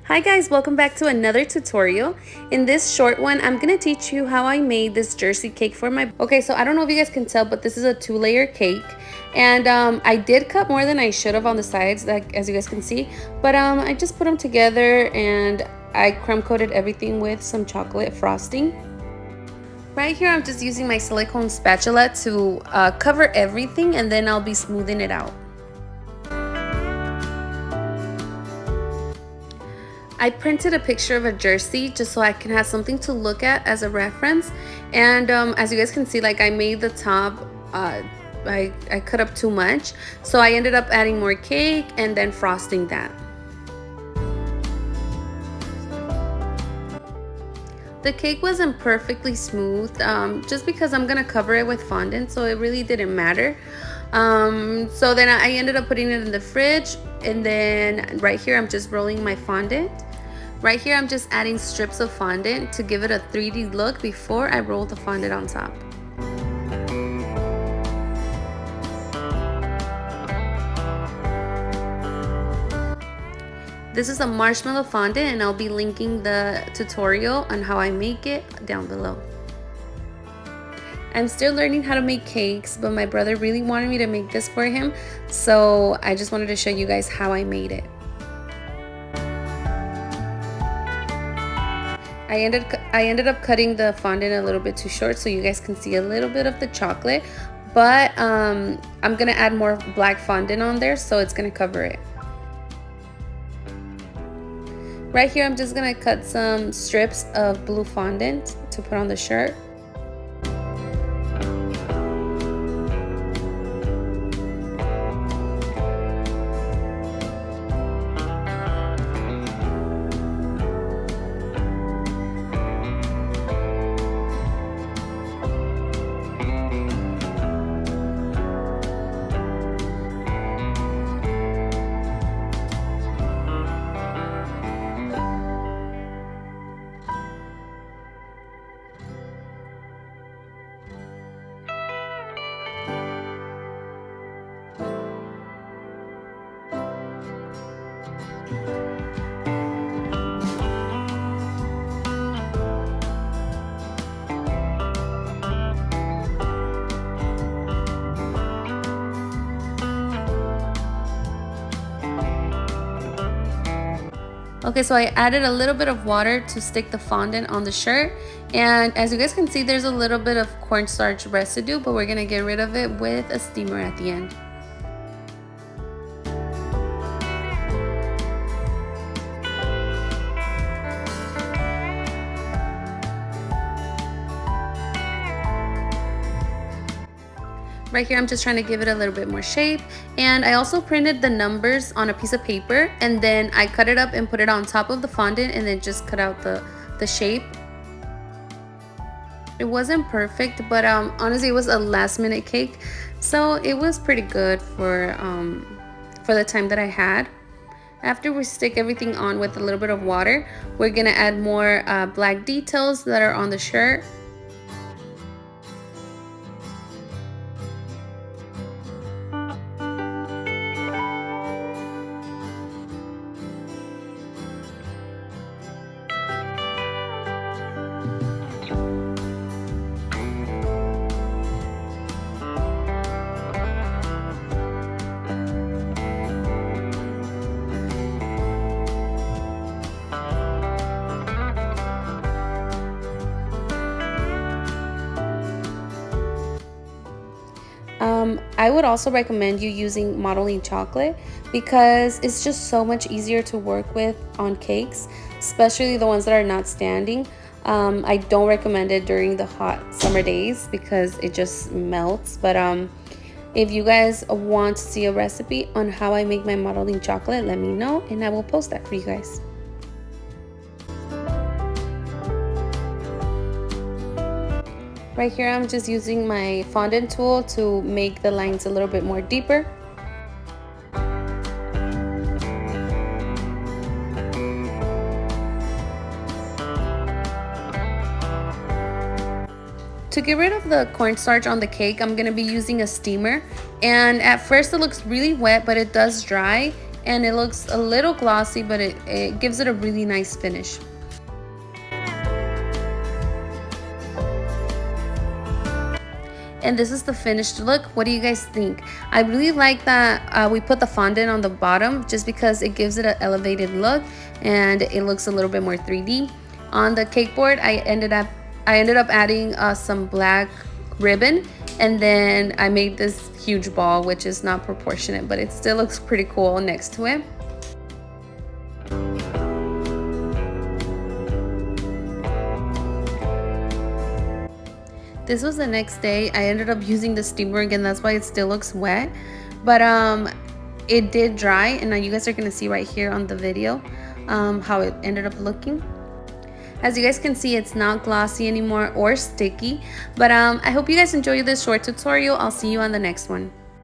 Hi guys, welcome back to another tutorial. In this short one, I'm gonna teach you how I made this Jersey cake for my... Okay, so I don't know if you guys can tell, but this is a 2-layer cake. And I did cut more than I should have on the sides, like as you guys can see. But I just put them together and I crumb coated everything with some chocolate frosting. Right here, I'm just using my silicone spatula to cover everything, and then I'll be smoothing it out. I printed a picture of a jersey just so I can have something to look at as a reference. And as you guys can see, like I made the top, I cut up too much. So I ended up adding more cake and then frosting that. The cake wasn't perfectly smooth just because I'm gonna cover it with fondant, so it really didn't matter. So then I ended up putting it in the fridge, and then right here I'm just rolling my fondant. Right here I'm just adding strips of fondant to give it a 3D look before I roll the fondant on top. This is a marshmallow fondant, and I'll be linking the tutorial on how I make it down below. I'm still learning how to make cakes, but my brother really wanted me to make this for him, so I just wanted to show you guys how I made it. I ended up cutting the fondant a little bit too short so you guys can see a little bit of the chocolate, but I'm gonna add more black fondant on there, so it's gonna cover it. Right here I'm just gonna cut some strips of blue fondant to put on the shirt. Okay, so I added a little bit of water to stick the fondant on the shirt, and as you guys can see, there's a little bit of cornstarch residue, but we're gonna get rid of it with a steamer at the end. Right here I'm just trying to give it a little bit more shape, and I also printed the numbers on a piece of paper, and then I cut it up and put it on top of the fondant, and then just cut out the shape. It wasn't perfect, but honestly it was a last minute cake, so it was pretty good for the time that I had. After we stick everything on with a little bit of water, we're gonna add more black details that are on the shirt. I would also recommend you using modeling chocolate because it's just so much easier to work with on cakes, especially the ones that are not standing. I don't recommend it during the hot summer days because it just melts, but if you guys want to see a recipe on how I make my modeling chocolate, let me know and I will post that for you guys. Right here I'm just using my fondant tool to make the lines a little bit more deeper. To get rid of the cornstarch on the cake, I'm going to be using a steamer. And at first it looks really wet, but it does dry. and it looks a little glossy, but it gives it a really nice finish. And this is the finished look. What do you guys think? I really like that we put the fondant on the bottom just because it gives it an elevated look and it looks a little bit more 3D. On the cake board, I ended up adding some black ribbon, and then I made this huge ball, which is not proportionate, but it still looks pretty cool next to it. This was the next day. I ended up using the steamer again, that's why it still looks wet, but it did dry, and now you guys are gonna see right here on the video how it ended up looking. As you guys can see, it's not glossy anymore or sticky, but I hope you guys enjoyed this short tutorial. I'll see you on the next one.